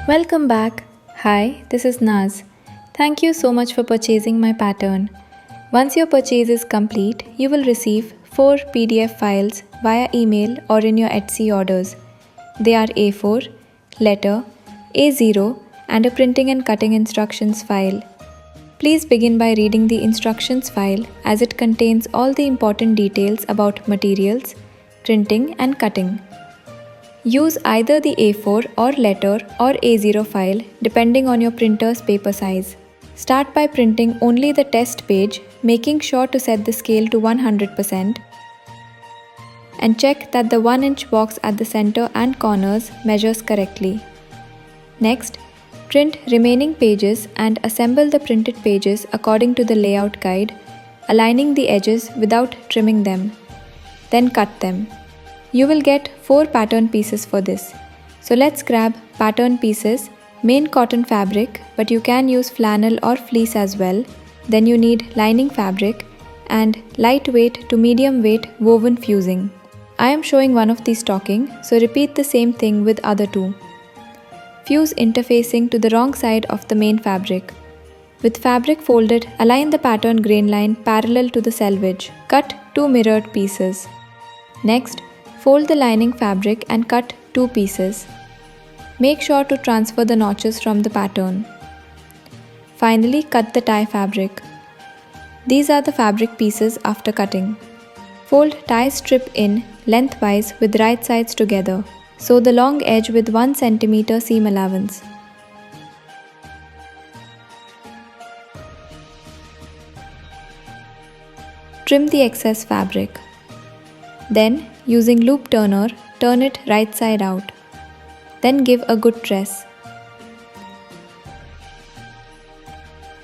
Welcome back. Hi, this is Naz. Thank you so much for purchasing my pattern. Once your purchase is complete, you will receive 4 PDF files via email or in your Etsy orders. They are A4, letter, A0, and a printing and cutting instructions file. Please begin by reading the instructions file as it contains all the important details about materials, printing, and cutting. Use either the A4 or letter or A0 file depending on your printer's paper size. Start by printing only the test page, making sure to set the scale to 100% and check that the 1-inch box at the center and corners measures correctly. Next, print remaining pages and assemble the printed pages according to the layout guide, aligning the edges without trimming them. Then cut them. You will get 4 pattern pieces for this. So let's grab pattern pieces, main cotton fabric, but you can use flannel or fleece as well. Then you need lining fabric and lightweight to medium weight woven fusing. I am showing one of these stocking, so repeat the same thing with other two. Fuse interfacing to the wrong side of the main fabric. With fabric folded, align the pattern grain line parallel to the selvage. Cut 2 mirrored pieces. Next, fold the lining fabric and cut 2 pieces. Make sure to transfer the notches from the pattern. Finally, cut the tie fabric. These are the fabric pieces after cutting. Fold tie strip in lengthwise with right sides together. Sew the long edge with 1 cm seam allowance. Trim the excess fabric. Then, using loop turner, turn it right side out. Then give a good press.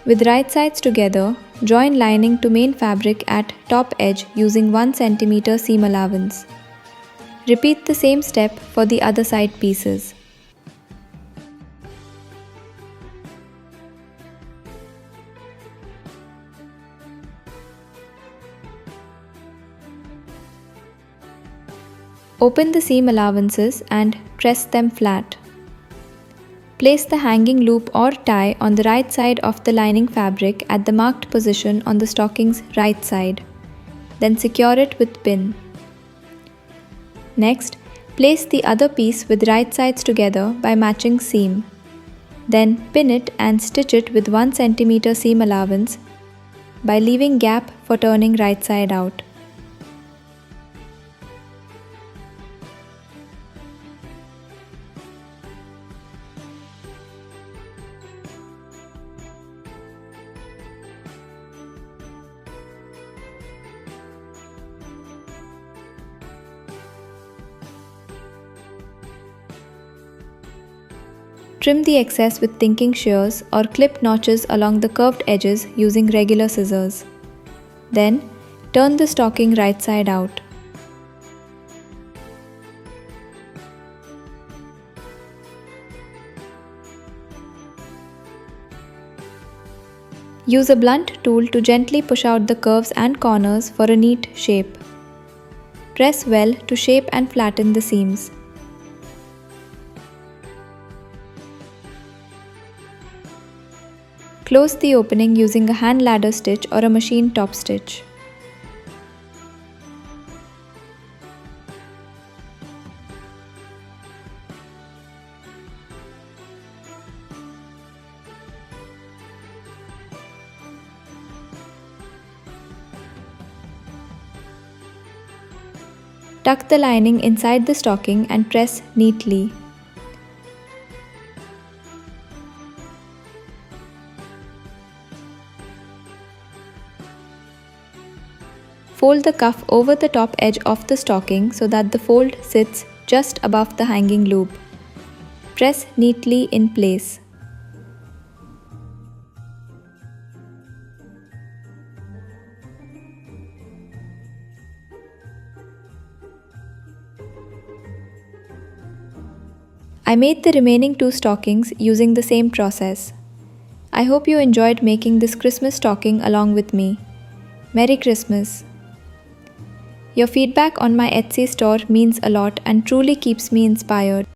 With right sides together, join lining to main fabric at top edge using 1 cm seam allowance. Repeat the same step for the other side pieces. Open the seam allowances and press them flat. Place the hanging loop or tie on the right side of the lining fabric at the marked position on the stocking's right side. Then secure it with pin. Next, place the other piece with right sides together by matching seam. Then pin it and stitch it with 1 cm seam allowance by leaving gap for turning right side out. Trim the excess with thinking shears or clip notches along the curved edges using regular scissors. Then, turn the stocking right side out. Use a blunt tool to gently push out the curves and corners for a neat shape. Press well to shape and flatten the seams. Close the opening using a hand ladder stitch or a machine top stitch. Tuck the lining inside the stocking and press neatly. Fold the cuff over the top edge of the stocking so that the fold sits just above the hanging loop. Press neatly in place. I made the remaining 2 stockings using the same process. I hope you enjoyed making this Christmas stocking along with me. Merry Christmas! Your feedback on my Etsy store means a lot and truly keeps me inspired.